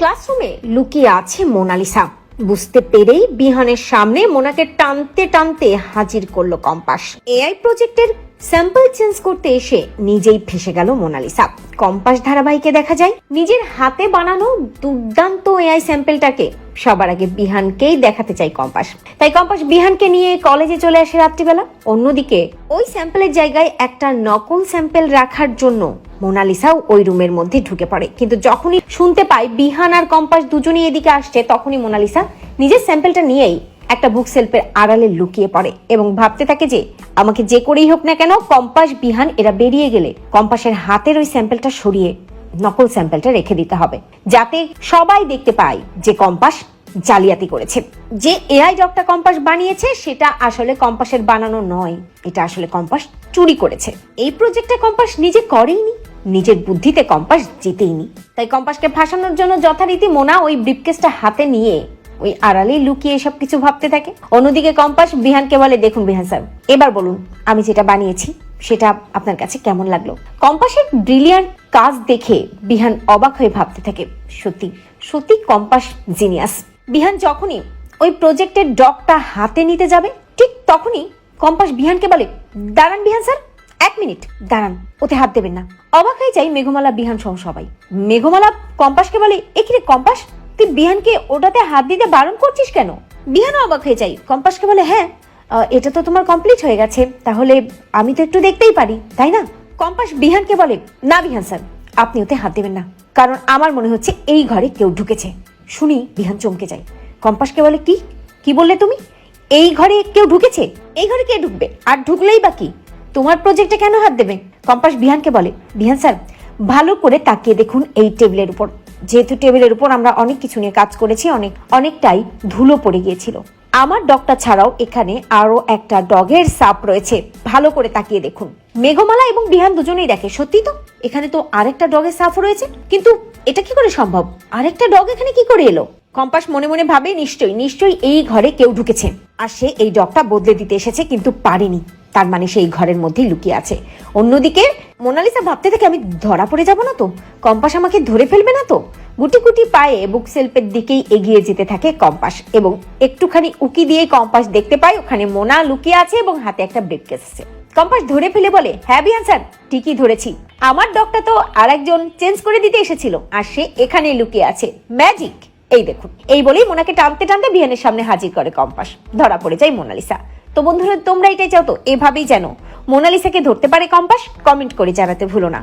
ক্লাসরুমে লুকিয়ে আছে মোনালিসা। বুঝতে পেরেই বিহানের সামনে মোনাকে টানতে টানতে হাজির করলো কম্পাস। এআই প্রজেক্টের স্যাম্পল চেঞ্জ করতে এসে নিজেই ফেসে গেল মোনালিসা। কম্পাস ধারাবাহিকে দেখা যায় নিজের হাতে বানানো দুর্দান্ত এআই স্যাম্পলটাকে সবার আগে বিহানকেই দেখাতে চাই কম্পাস। তাই কম্পাস বিহানকে নিয়ে কলেজে চলে আসে রাত্রিবেলা। অন্যদিকে ওই স্যাম্পলের জায়গায় একটা নকল স্যাম্পল রাখার জন্য মোনালিসাও ওই রুমের মধ্যে ঢুকে পড়ে। কিন্তু যখনই শুনতে পায় বিহান আর কম্পাস দুজনেই এদিকে আসছে, তখনই মোনালিসা নিজের স্যাম্পলটা নিয়েই একটা বুক সেলফের আড়ালে লুকিয়ে পড়ে এবং ভাবতে থাকে যে আমাকে যে করেই হোক না কেন কম্পাস বিহান এরা বেরিয়ে গেলে কম্পাসের হাতের ওই স্যাম্পলটা সরিয়ে নকল স্যাম্পলটা রেখে দিতে হবে, যাতে সবাই দেখতে পায় যে কম্পাস জালিয়াতি করেছে। যে এআই ডগটা কম্পাস বানিয়েছে সেটা আসলে কম্পাসের বানানো নয়, এটা আসলে কম্পাস চুরি করেছে। এই প্রজেক্টটা কম্পাস নিজে করেইনি, নিজের বুদ্ধিতে কম্পাস জিতেইনি। তাই কম্পাসকে ফাঁসানোর জন্য যথারীতি মোনা ওই ব্রিফকেসটা হাতে নিয়ে ওই আড়ালে লুকিয়ে সব কিছু ভাবতে থাকে। অন্যদিকে কম্পাস বিহানকে বলে, দেখুন বিহান স্যার, এবার বলুন আমি যেটা বানিয়েছি সেটা আপনার কাছে কেমন লাগলো। কম্পাসের ব্রিলিয়ান্ট কাজ দেখে বিহান অবাক হয়ে ভাবতে থাকে, সত্যি সত্যি কম্পাস জিনিয়াস। বিহান যখনই ওই প্রজেক্টের ডগটা হাতে নিতে যাবে ঠিক তখনই কম্পাস বিহানকে বলে, দাঁড়ান বিহান স্যার, 1 মিনিট দাঁড়ান, ওতে হাত দেবেন না। অবাক হয়ে যায় মেঘমালা, বিহান সহ সবাই। মেঘমালা কম্পাসকে বলে, এখানে কম্পাস, তুই বিহানকে ওটাতে হাত দিতে বারণ করছিস কেন? বিহান অবাক হয়ে যায়, কম্পাসকে বলে, হ্যাঁ এটা তো তোমার কমপ্লিট হয়ে গেছে, তাহলে আমি তো একটু দেখতেই পারি তাই না? কম্পাস বিহানকে বলে, না বিহান স্যার, আপনি ওতে হাত দেবেন না, কারণ আমার মনে হচ্ছে এই ঘরে কেউ ঢুকেছে। শুনি বিহান চমকে যায়। কম্পাসকে বলে, কি কি বললে তুমি? এই ঘরে কেউ ঢুকেছে? এই ঘরে কে ঢুকবে? আর ঢুকলেই বা কি? তোমার প্রজেক্টে কেন হাত দেবে? কম্পাস বিহানকে বলে, বিহান স্যার ভালো করে তাকিয়ে দেখুন এই টেবিলের উপর, যেহেতু টেবিলের উপর আমরা অনেক কিছু নিয়ে কাজ করেছি, অনেকটাই ধুলো পড়ে গিয়েছিল। আমার ডগটা ছাড়াও এখানে আরো একটা ডগের সাপ রয়েছে, ভালো করে তাকিয়ে দেখুন। মেঘমালা এবং বিহান দুজনেই দেখে, সত্যি তো এখানে তো আরেকটা ডগের সাপ রয়েছে, কিন্তু এটা কি করে সম্ভব? আরেকটা ডগ এখানে কি করে এলো? কম্পাস মনে মনে ভাবে, নিশ্চয়ই এই ঘরে কেউ ঢুকেছে, আর সে এই ডগটা বদলে দিতে এসেছে কিন্তু পারেনি, তার মানে সেই ঘরের মধ্যেই লুকিয়ে আছে। অন্যদিকে মোনালিসা ভাবতে থাকে, আমি ধরা পড়ে যাব না তো? কম্পাস আমাকে ধরে ফেলবে না তো? গুটি গুটি পায়ে বুক সেলফের দিকেই এগিয়ে যেতে থাকে কম্পাস, এবং একটুখানি উকি দিয়ে কম্পাস দেখতে পায় ওখানে মোনা লুকিয়ে আছে এবং হাতে একটা ব্রিফকেস আছে। কম্পাস ধরে ফেলে বলে, হ্যাঁ বিহান স্যার, ঠিকই ধরেছি, আমার ডগটা তো আরেকজন চেঞ্জ করে দিতে এসেছিল, আর সে এখানেই লুকিয়ে আছে, ম্যাজিক, এই দেখুন। এই বলেই মোনাকে টানতে টানতে বিহানের সামনে হাজির করে কম্পাস। ধরা পড়ে যায় মোনালিসা। তো বন্ধুরা, তোমরা এটাই চাও তো এভাবেই যেন মোনালিসাকে ধরতে পারে কম্পাস? কমেন্ট করে জানাতে ভুলো না।